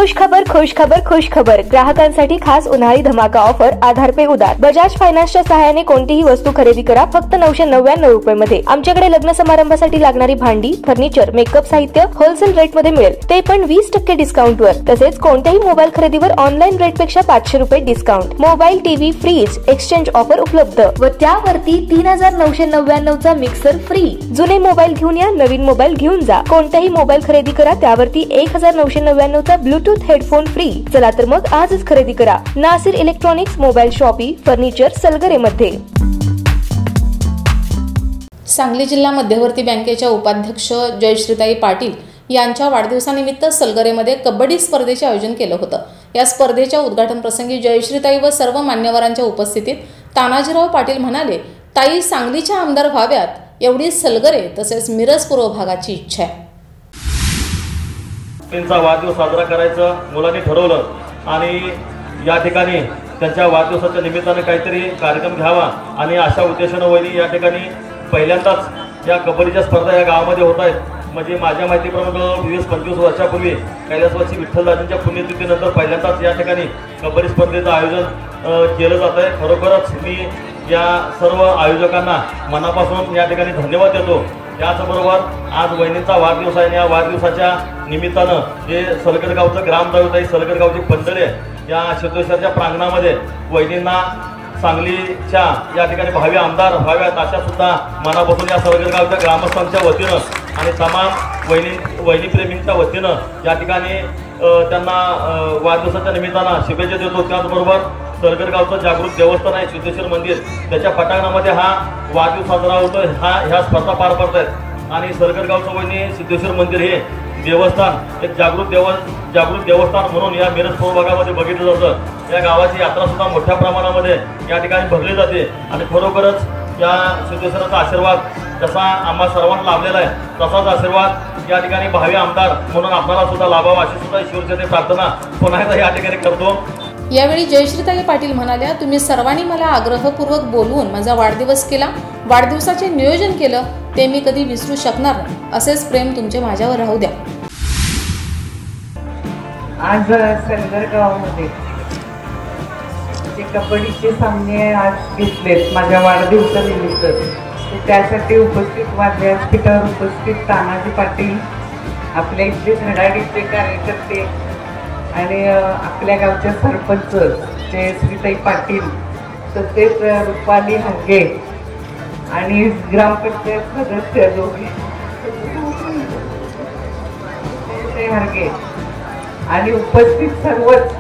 खुश खबर ग्राहकांसाठी खास उन्हाळी धमाका ऑफर आधार पे उधार। बजाज फायनान्सच्या सहाय्याने कोणतीही वस्तू खरेदी करा फक्त 999 रुपये। आमच्याकडे लग्न समारंभासाठी लागणारी भांडी, फर्निचर, मेकअप साहित्य होलसेल रेट मध्ये मिळेल, ते पण 20% डिस्काउंटवर। तसेच कोणत्याही मोबाईल खरेदीवर ऑनलाईन रेट पेक्षा 500 रुपये discount. Mobile, TV, fridge exchange offer उपलब्ध व त्यावरती 3999 चा मिक्सर फ्री। जुने मोबाईल घेऊन या, नवीन मोबाईल घेऊन जा। कोणताही मोबाईल खरेदी करा त्यावरती 1999 चा ब्लूटूथ हेडफोन फ्री। चला तर मग आजच खरेदी करा। Nasir electronics, mobile shoppe, furniture, Salgare मध्ये। सांगली जिल्हा मध्यवर्ती बँकेच्या उपाध्यक्ष जयश्रीताई पाटील यांच्या वाढदिवसानिमित्त सलगरेमध्ये कबड्डी स्पर्धेचे आयोजन केलं होतं। या स्पर्धेच्या उद्घाटन प्रसंगी जयश्रीताई व सर्व मान्यवरांच्या उपस्थितीत तानाजीराव पाटील म्हणाले, ताई सांगलीच्या आमदार व्हाव्यात एवढी सलगरे तसेच मिरज पूर्व भागाची इच्छा आहे। त्यांचा वाढदिवस साजरा करायचं मुलांनी ठरवलं आणि या ठिकाणी त्यांच्या वाढदिवसाच्या निमित्ताने काहीतरी कार्यक्रम घ्यावा आणि अशा उद्देशाने वहिनी या ठिकाणी पहिल्यांदाच या कबड्डीच्या स्पर्धा या गावामध्ये होत आहेत। म्हणजे माझ्या माहितीप्रमाणे 20-25 वर्षापूर्वी कैलासवासी विठ्ठलदादांच्या पुण्यतिथीनंतर पहिल्यांदाच या ठिकाणी कबड्डी स्पर्धेचं आयोजन केलं जात आहे। खरोखरच मी या सर्व आयोजकांना मनापासून या ठिकाणी धन्यवाद देतो। त्याचबरोबर आज वहिनींचा वाढदिवस आहे, या वाढदिवसाच्या निमित्तानं जे सलगरगावचं ग्रामदैवत सलगरगावची पंढरी या सिद्धेश्वरच्या प्रांगणामध्ये वहिनींना सांगलीच्या या ठिकाणी भावी आमदार व्हाव्यात अशा सुद्धा मनापासून या सलगरगावच्या ग्रामस्थांच्या वतीनं आणि तमाम वहिनी प्रेमींच्या वतीनं या ठिकाणी त्यांना वाढदिवसाच्या निमित्तानं शुभेच्छा देतो। त्याचबरोबर सलगरगावचं जागृत देवस्थान आहे सिद्धेश्वर मंदिर, त्याच्या पटांगणामध्ये हा वाढदिवस साजरा होतो। ह्या स्पर्धा पार पडत आहेत आणि सलगरगावचं वहिनी सिद्धेश्वर मंदिर हे देवस्थान एक जागृत देवस्थान म्हणून या मिरज पूर्व भागामध्ये बघितलं जातं। या गावाची यात्रा सुद्धा मोठ्या प्रमाणामध्ये या ठिकाणी भरली जाते आणि खरोखरच या सिद्धेश्वराचा आशीर्वाद जसा आम्हा सर्वांना लाभलेला आहे तसाच आशीर्वाद या ठिकाणी भावी आमदार म्हणून आपल्याला सुद्धा लाभावा अशी सुद्धा ईश्वरचरणी प्रार्थना पुन्हा एकदा या ठिकाणी करतो। यावेळी जयश्रीताई पाटील म्हणाल्या, तुम्ही सर्वांनी मला आग्रहपूर्वक बोलवून माझा वाढदिवस केला, वाढदिवसाचे नियोजन केलं, ते मी कधी विसरू शकणार नाही। असेच प्रेम तुमचे माझ्यावर राहू द्या। आज सलगरगावमध्ये जे कबड्डीचे सामने आज घेतलेत माझ्या वाढदिवसानिमित्त, त्यासाठी उपस्थित व्यासपीठावर उपस्थित तानाजी पाटील, आपल्या इथले धडाडीचे कार्यकर्ते आणि आपल्या गावचे सरपंच जयश्रीताई पाटील, तसेच रुपाली हगे आणि ग्रामपंचायत सदस्य दोघे हगे आणि उपस्थित सर्वच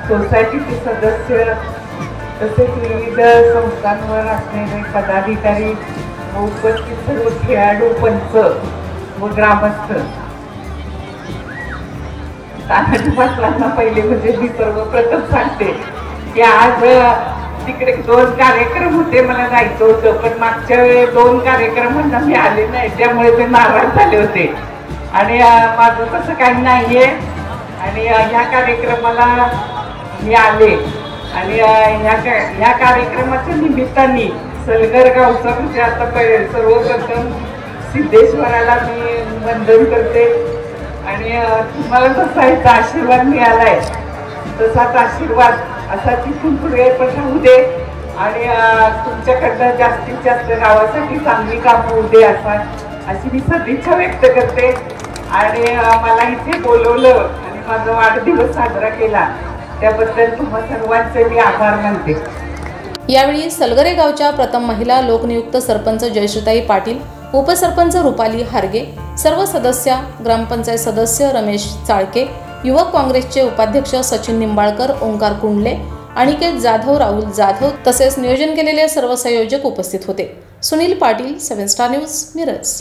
सोसायटीचे सदस्य तसेच विविध संस्थांवर असलेले पदाधिकारी व उपस्थित सर्व खेळाडू, पंच व ग्रामस्थ, तानाजी पाटलांना पहिले म्हणजे मी सर्वप्रथम सांगते की आज तिकडे 2 कार्यक्रम होते, मला जायचं होतं पण मागच्या वेळी 2 कार्यक्रमांना मी आले नाही, त्यामुळे ते नाराज झाले होते आणि माझं तसं काही नाहीये आणि ह्या कार्यक्रमाला मी आले आणि ह्या कार्यक्रमाच्या निमित्ताने सलगरगावचा म्हणजे आता सर्वप्रथम सिद्धेश्वराला मी वंदन करते आणि तुम्हाला जसा याचा आशीर्वाद मिळालाय तसाच आशीर्वाद असा तिथून पुढे पण राहू दे आणि तुमच्याकडनं जास्तीत जास्त गावासाठी चांगली कामं होऊ दे अशी मी सदिच्छा व्यक्त करते आणि मला इथे बोलवलं आणि माझा वाढदिवस साजरा केला त्याबद्दल तुम्हा सर्वांचे मी आभार मानते। यावेळी सलगरे गावच्या प्रथम महिला लोकनियुक्त सरपंच जयश्रीताई पाटील, उपसरपंच रुपाली हारगे, सर्व सदस्य, ग्रामपंचायत सदस्य रमेश चाळके, युवक काँग्रेसचे उपाध्यक्ष सचिन निंबाळकर, ओंकार कुंडले, अनिकेत जाधव, राहुल जाधव तसेच नियोजन केलेले सर्व संयोजक उपस्थित होते। Sunil Patil, 7 star news, Miraj.